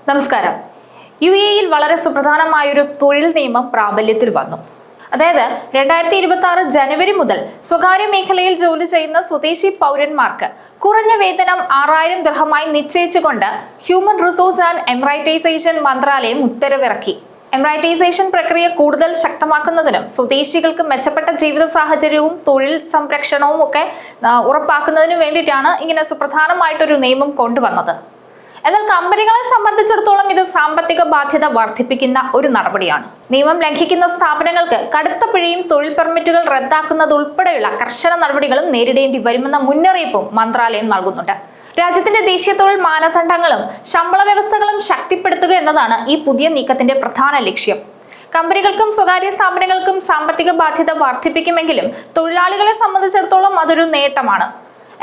നമസ്കാരം. UAE വളരെ സുപ്രധാനമായൊരു തൊഴിൽ നിയമം പ്രാബല്യത്തിൽ വന്നു. അതായത് 2026 ജനുവരി മുതൽ സ്വകാര്യ മേഖലയിൽ ജോലി ചെയ്യുന്ന സ്വദേശി പൗരന്മാർക്ക് കുറഞ്ഞ വേതനം 6000 ദിർഹമായി നിശ്ചയിച്ചുകൊണ്ട് ഹ്യൂമൻ റിസോഴ്സ് ആൻഡ് എമറൈറ്റൈസേഷൻ മന്ത്രാലയം ഉത്തരവിറക്കി. എമറൈറ്റൈസേഷൻ പ്രക്രിയ കൂടുതൽ ശക്തമാക്കുന്നതിനും സ്വദേശികൾക്ക് മെച്ചപ്പെട്ട ജീവിത സാഹചര്യവും തൊഴിൽ സംരക്ഷണവും ഒക്കെ ഉറപ്പാക്കുന്നതിനും വേണ്ടിയിട്ടാണ് ഇങ്ങനെ സുപ്രധാനമായിട്ടൊരു നിയമം കൊണ്ടുവന്നത്. എന്നാൽ കമ്പനികളെ സംബന്ധിച്ചിടത്തോളം ഇത് സാമ്പത്തിക ബാധ്യത വർദ്ധിപ്പിക്കുന്ന ഒരു നടപടിയാണ്. നിയമം ലംഘിക്കുന്ന സ്ഥാപനങ്ങൾക്ക് കടുത്ത പിഴയും തൊഴിൽ പെർമിറ്റുകൾ റദ്ദാക്കുന്നത് ഉൾപ്പെടെയുള്ള കർശന നടപടികളും നേരിടേണ്ടി വരുമെന്ന മുന്നറിയിപ്പും മന്ത്രാലയം നൽകുന്നുണ്ട്. രാജ്യത്തിന്റെ ദേശീയ തൊഴിൽ മാനദണ്ഡങ്ങളും ശമ്പള വ്യവസ്ഥകളും ശക്തിപ്പെടുത്തുക എന്നതാണ് ഈ പുതിയ നീക്കത്തിന്റെ പ്രധാന ലക്ഷ്യം. കമ്പനികൾക്കും സ്വകാര്യ സ്ഥാപനങ്ങൾക്കും സാമ്പത്തിക ബാധ്യത വർദ്ധിപ്പിക്കുമെങ്കിലും തൊഴിലാളികളെ സംബന്ധിച്ചിടത്തോളം അതൊരു നേട്ടമാണ്.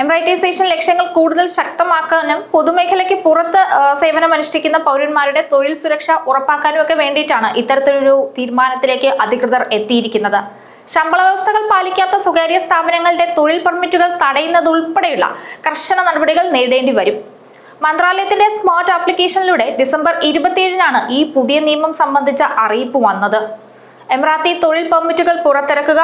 എമറൈറ്റൈസേഷൻ ലക്ഷ്യങ്ങൾ കൂടുതൽ ശക്തമാക്കാനും പൊതുമേഖലയ്ക്ക് പുറത്ത് സേവനമനുഷ്ഠിക്കുന്ന പൗരന്മാരുടെ തൊഴിൽ സുരക്ഷ ഉറപ്പാക്കാനും ഒക്കെ വേണ്ടിയിട്ടാണ് ഇത്തരത്തിലൊരു തീരുമാനത്തിലേക്ക് അധികൃതർ എത്തിയിരിക്കുന്നത്. ശമ്പള വ്യവസ്ഥകൾ പാലിക്കാത്ത സ്വകാര്യ സ്ഥാപനങ്ങളുടെ തൊഴിൽ പെർമിറ്റുകൾ തടയുന്നതുൾപ്പെടെയുള്ള കർശന നടപടികൾ നേരിടേണ്ടി വരും. മന്ത്രാലയത്തിന്റെ സ്മാർട്ട് ആപ്ലിക്കേഷനിലൂടെ ഡിസംബർ 27-നാണ് ഈ പുതിയ നിയമം സംബന്ധിച്ച അറിയിപ്പ് വന്നത്. എമിറാത്തി തൊഴിൽ പെർമിറ്റുകൾ പുറത്തിറക്കുക,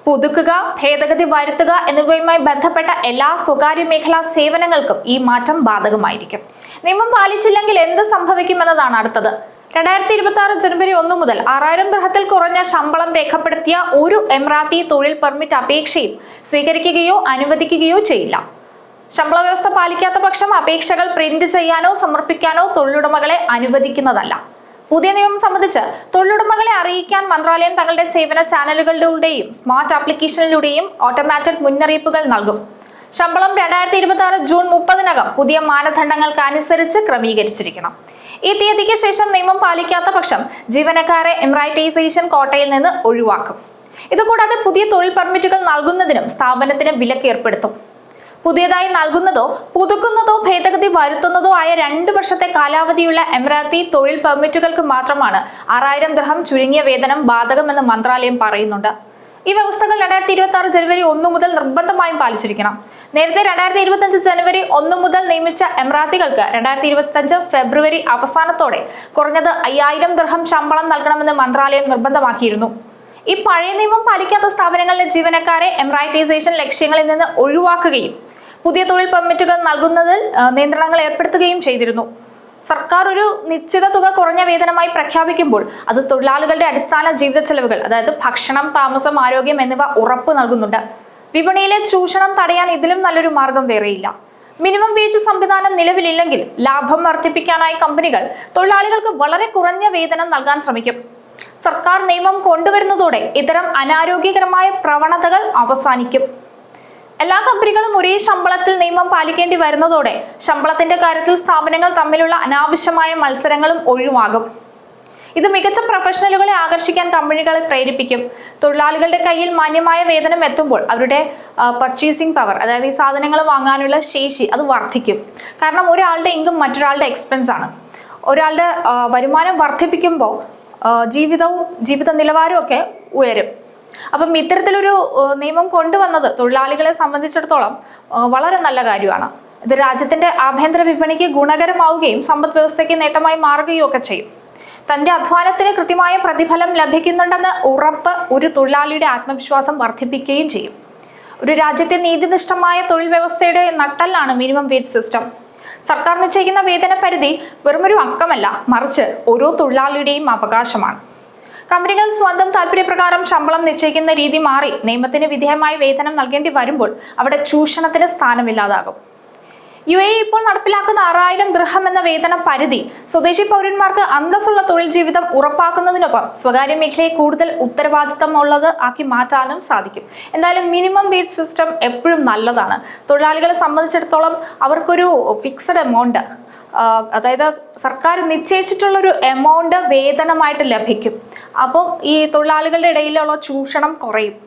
പുതുക്കുക, ഭേദഗതി വരുത്തുക എന്നിവയുമായി ബന്ധപ്പെട്ട എല്ലാ സ്വകാര്യ മേഖലാ സേവനങ്ങൾക്കും ഈ മാറ്റം ബാധകമായിരിക്കും. നിയമം പാലിച്ചില്ലെങ്കിൽ എന്ത് സംഭവിക്കുമെന്നതാണ് അടുത്തത്. 2026 ജനുവരി 1 മുതൽ 6000 ദിർഹത്തിൽ കുറഞ്ഞ ശമ്പളം രേഖപ്പെടുത്തിയ ഒരു എമിറാത്തി തൊഴിൽ പെർമിറ്റ് അപേക്ഷയും സ്വീകരിക്കുകയോ അനുവദിക്കുകയോ ചെയ്യില്ല. ശമ്പള വ്യവസ്ഥ പാലിക്കാത്ത പക്ഷം അപേക്ഷകൾ പ്രിന്റ് ചെയ്യാനോ സമർപ്പിക്കാനോ തൊഴിലുടമകളെ അനുവദിക്കുന്നതല്ല. പുതിയ നിയമം സംബന്ധിച്ച് തൊഴിലുടമകളെ അറിയിക്കാൻ മന്ത്രാലയം തങ്ങളുടെ സേവന ചാനലുകളിലൂടെയും സ്മാർട്ട് ആപ്ലിക്കേഷനിലൂടെയും ഓട്ടോമാറ്റിക് മുന്നറിയിപ്പുകൾ നൽകും. ശമ്പളം 2026 ജൂൺ 30-നകം പുതിയ മാനദണ്ഡങ്ങൾക്ക് അനുസരിച്ച് ക്രമീകരിച്ചിരിക്കണം. ഈ തീയതിക്ക് ശേഷം നിയമം പാലിക്കാത്ത പക്ഷം ജീവനക്കാരെ എമറൈറ്റൈസേഷൻ കോട്ടയിൽ നിന്ന് ഒഴിവാക്കും. ഇതുകൂടാതെ പുതിയ തൊഴിൽ പെർമിറ്റുകൾ നൽകുന്നതിനും സ്ഥാപനത്തിന് വിലക്ക് ഏർപ്പെടുത്തും. പുതിയതായി നൽകുന്നതോ പുതുക്കുന്നതോ ഭേദഗതി വരുത്തുന്നതോ ആയ 2 വർഷത്തെ കാലാവധിയുള്ള എമിറാത്തി തൊഴിൽ പെർമിറ്റുകൾക്ക് മാത്രമാണ് 6000 ദിർഹം ചുരുങ്ങിയ വേതനം ബാധകമെന്ന് മന്ത്രാലയം പറയുന്നുണ്ട്. ഈ വ്യവസ്ഥകൾ 2026 ജനുവരി 1 മുതൽ നിർബന്ധമായും പാലിച്ചിരിക്കണം. നേരത്തെ 2025 ജനുവരി 1 മുതൽ നിയമിച്ച എമിറാത്തികൾക്ക് 2025 ഫെബ്രുവരി അവസാനത്തോടെ കുറഞ്ഞത് 5000 ദിർഹം ശമ്പളം നൽകണമെന്ന് മന്ത്രാലയം നിർബന്ധമാക്കിയിരുന്നു. ഈ പഴയ നിയമം പാലിക്കാത്ത സ്ഥാപനങ്ങളിലെ ജീവനക്കാരെ എമറൈറ്റൈസേഷൻ ലക്ഷ്യങ്ങളിൽ നിന്ന് ഒഴിവാക്കുകയും പുതിയ തൊഴിൽ പെർമിറ്റുകൾ നൽകുന്നതിൽ നിയന്ത്രണങ്ങൾ ഏർപ്പെടുത്തുകയും ചെയ്തിരുന്നു. സർക്കാർ ഒരു നിശ്ചിത തുക കുറഞ്ഞ വേതനമായി പ്രഖ്യാപിക്കുമ്പോൾ അത് തൊഴിലാളികളുടെ അടിസ്ഥാന ജീവിത ചെലവുകൾ, അതായത് ഭക്ഷണം, താമസം, ആരോഗ്യം എന്നിവ ഉറപ്പു നൽകുന്നുണ്ട്. വിപണിയിലെ ചൂഷണം തടയാൻ ഇതിലും നല്ലൊരു മാർഗം വേറെയില്ല. മിനിമം വേജ് സംവിധാനം നിലവിലില്ലെങ്കിൽ ലാഭം വർദ്ധിപ്പിക്കാനായി കമ്പനികൾ തൊഴിലാളികൾക്ക് വളരെ കുറഞ്ഞ വേതനം നൽകാൻ ശ്രമിക്കും. സർക്കാർ നിയമം കൊണ്ടുവരുന്നതോടെ ഇത്തരം അനാരോഗ്യകരമായ പ്രവണതകൾ അവസാനിക്കും. എല്ലാ കമ്പനികളും ഒരേ ശമ്പളത്തിൽ നിയമം പാലിക്കേണ്ടി വരുന്നതോടെ ശമ്പളത്തിന്റെ കാര്യത്തിൽ സ്ഥാപനങ്ങൾ തമ്മിലുള്ള അനാവശ്യമായ മത്സരങ്ങളും ഒഴിവാകും. ഇത് മികച്ച പ്രൊഫഷണലുകളെ ആകർഷിക്കാൻ കമ്പനികളെ പ്രേരിപ്പിക്കും. തൊഴിലാളികളുടെ കയ്യിൽ മാന്യമായ വേതനം എത്തുമ്പോൾ അവരുടെ പർച്ചേസിംഗ് പവർ, അതായത് ഈ സാധനങ്ങൾ വാങ്ങാനുള്ള ശേഷി അത് വർദ്ധിക്കും. കാരണം ഒരാളുടെ ഇൻകം മറ്റൊരാളുടെ എക്സ്പെൻസ് ആണ്. ഒരാളുടെ വരുമാനം വർദ്ധിപ്പിക്കുമ്പോൾ ജീവിത നിലവാരവും ഒക്കെ ഉയരും. അപ്പം ഇത്തരത്തിലൊരു നിയമം കൊണ്ടുവന്നത് തൊഴിലാളികളെ സംബന്ധിച്ചിടത്തോളം വളരെ നല്ല കാര്യമാണ്. ഇത് രാജ്യത്തിന്റെ ആഭ്യന്തര വിപണിക്ക് ഗുണകരമാവുകയും സമ്പദ് വ്യവസ്ഥയ്ക്ക് നേട്ടമായി മാറുകയും ഒക്കെ ചെയ്യും. തന്റെ അധ്വാനത്തിന് കൃത്യമായ പ്രതിഫലം ലഭിക്കുന്നുണ്ടെന്ന് ഉറപ്പ് ഒരു തൊഴിലാളിയുടെ ആത്മവിശ്വാസം വർദ്ധിപ്പിക്കുകയും ചെയ്യും. ഒരു രാജ്യത്തെ നീതിനിഷ്ഠമായ തൊഴിൽ വ്യവസ്ഥയുടെ നട്ടെല്ലാണ് മിനിമം വേജ് സിസ്റ്റം. സർക്കാർ നിശ്ചയിക്കുന്ന വേതന പരിധി വെറുമൊരു അക്കമല്ല, മറിച്ച് ഓരോ തൊഴിലാളിയുടെയും അവകാശമാണ്. കമ്പനികൾ സ്വന്തം താല്പര്യപ്രകാരം ശമ്പളം നിശ്ചയിക്കുന്ന രീതി മാറി നിയമത്തിന് വിധേയമായി വേതനം നൽകേണ്ടി വരുമ്പോൾ അവിടെ ചൂഷണത്തിന് സ്ഥാനമില്ലാതാകും. UAE ഇപ്പോൾ നടപ്പിലാക്കുന്ന 6000 ദിർഹം എന്ന വേതന പരിധി സ്വദേശി പൗരന്മാർക്ക് അന്തസ്സുള്ള തൊഴിൽ ജീവിതം ഉറപ്പാക്കുന്നതിനൊപ്പം സ്വകാര്യ മേഖലയെ കൂടുതൽ ഉത്തരവാദിത്തമുള്ളത് ആക്കി മാറ്റാനും സാധിക്കും. എന്തായാലും മിനിമം വേജ് സിസ്റ്റം എപ്പോഴും നല്ലതാണ്. തൊഴിലാളികളെ സംബന്ധിച്ചിടത്തോളം അവർക്കൊരു ഫിക്സഡ് എമൗണ്ട്, അതായത് സർക്കാർ നിശ്ചയിച്ചിട്ടുള്ളൊരു എമൗണ്ട് വേതനമായിട്ട് ലഭിക്കും. അപ്പോൾ ഈ തൊഴിലാളികളുടെ ഇടയിലുള്ള ചൂഷണം കുറയും.